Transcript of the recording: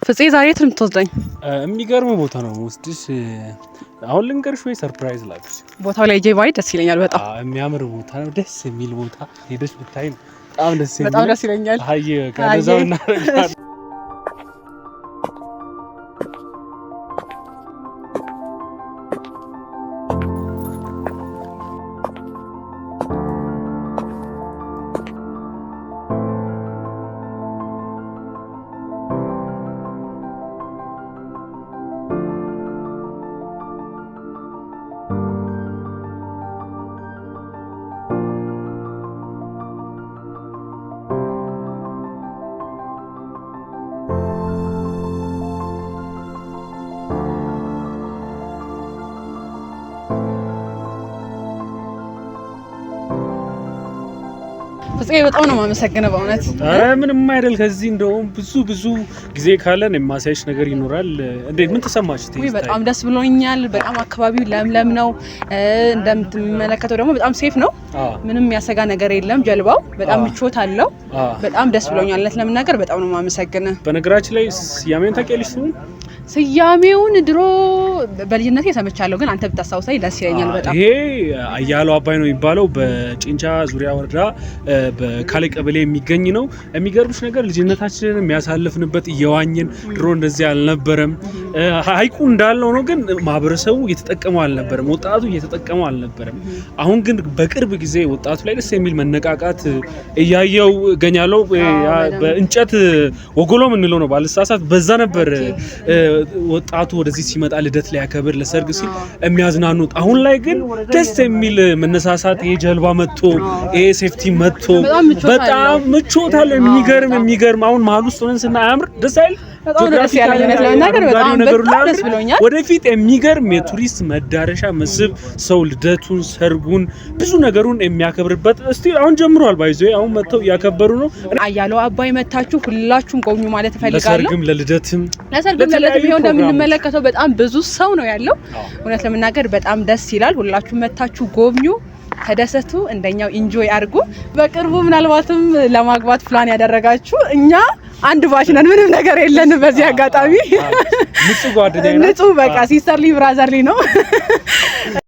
ፍፄ ዛሬ የት ነው የምትወስደኝ? የሚገርም ቦታ ነው የምወስድሽ። አሁን ልንገርሽ ወይ ሰርፕራይዝ ላድርግሽ? ቦታው ላይ ጄ ባይ ደስ ይለኛል በጣም። የሚያምር ቦታ ነው፣ ደስ የሚል ቦታ ሄደሽ ብታይ በጣም ደስ ይለኛል። በጣም ደስ ይለኛል። አይ ከዛው እናረጋለን። ፍፄ በጣም ነው የማመሰግነው በእውነት። አረ ምንም አይደል። ከዚህ እንደውም ብዙ ጊዜ ካለን የማሳይሽ ነገር ይኖራል። እንዴት ምን ተሰማሽ? በጣም ደስ ብሎኛል። በጣም አካባቢው ለምለም ነው። እንደምትመለከተው ደግሞ በጣም ሴፍ ነው። ምንም የሚያሰጋ ነገር የለም። ጀልባው በጣም ምቾት አለው። በጣም ደስ ብሎኛል። እለት ለምናገር በጣም ነው የማመሰግነው። በነገራችን ላይ ስያሜውን ታውቂያለሽ? ስያሜውን ድሮ በልጅነቴ ሰምቻለሁ፣ ግን አንተ ብታስታውሰኝ ደስ ይለኛል በጣም። ይሄ አያለው አባይ ነው የሚባለው በጭንቻ ዙሪያ ወረዳ በካሌ ቀበሌ የሚገኝ ነው። የሚገርምሽ ነገር ልጅነታችንን የሚያሳልፍንበት እየዋኘን፣ ድሮ እንደዚህ አልነበረም። ሀይቁ እንዳለው ነው፣ ግን ማህበረሰቡ እየተጠቀመው አልነበረም፣ ወጣቱ እየተጠቀመው አልነበረም። አሁን ግን በቅርብ ጊዜ ወጣቱ ላይ ደስ የሚል መነቃቃት እያየው እገኛለሁ። በእንጨት ወጎሎ የምንለው ነው ባልሳሳት፣ በዛ ነበር ወጣቱ ወደዚህ ሲመጣ ልደት ላይ ያከብር ለሰርግ ሲል የሚያዝናኑት። አሁን ላይ ግን ደስ የሚል መነሳሳት፣ ይሄ ጀልባ መጥቶ ይሄ ሴፍቲ መጥቶ በጣም ምቾት አለ። የሚገርም አሁን መሀል ውስጥ ሆነን ስናይ አያምር? ደስ አይል? በጣም ደስ ያለኝ ነገር በጣም ደስ ብሎኛል። ወደፊት የሚገርም የቱሪስት መዳረሻ መስህብ፣ ሰው ልደቱን፣ ሰርጉን፣ ብዙ ነገሩን የሚያከብርበት እስቲ አሁን ጀምሯል። ባይዞ አሁን መጥተው እያከበሩ ነው። አያለው አባይ መታችሁ ሁላችሁም ጎብኙ ማለት እፈልጋለሁ። ለሰርግም ለልደትም ይሄው እንደምንመለከተው በጣም ብዙ ሰው ነው ያለው። እውነት ለምናገር በጣም ደስ ይላል። ሁላችሁም መታችሁ ጎብኙ፣ ተደሰቱ፣ እንደኛው ኢንጆይ አድርጉ። በቅርቡ ምናልባትም ለማግባት ፕላን ያደረጋችሁ እኛ አንድ ባች ነን፣ ምንም ነገር የለንም። በዚህ አጋጣሚ ንጹህ ጓደኛ ንጹህ በቃ ሲስተርሊ ብራዘርሊ ነው።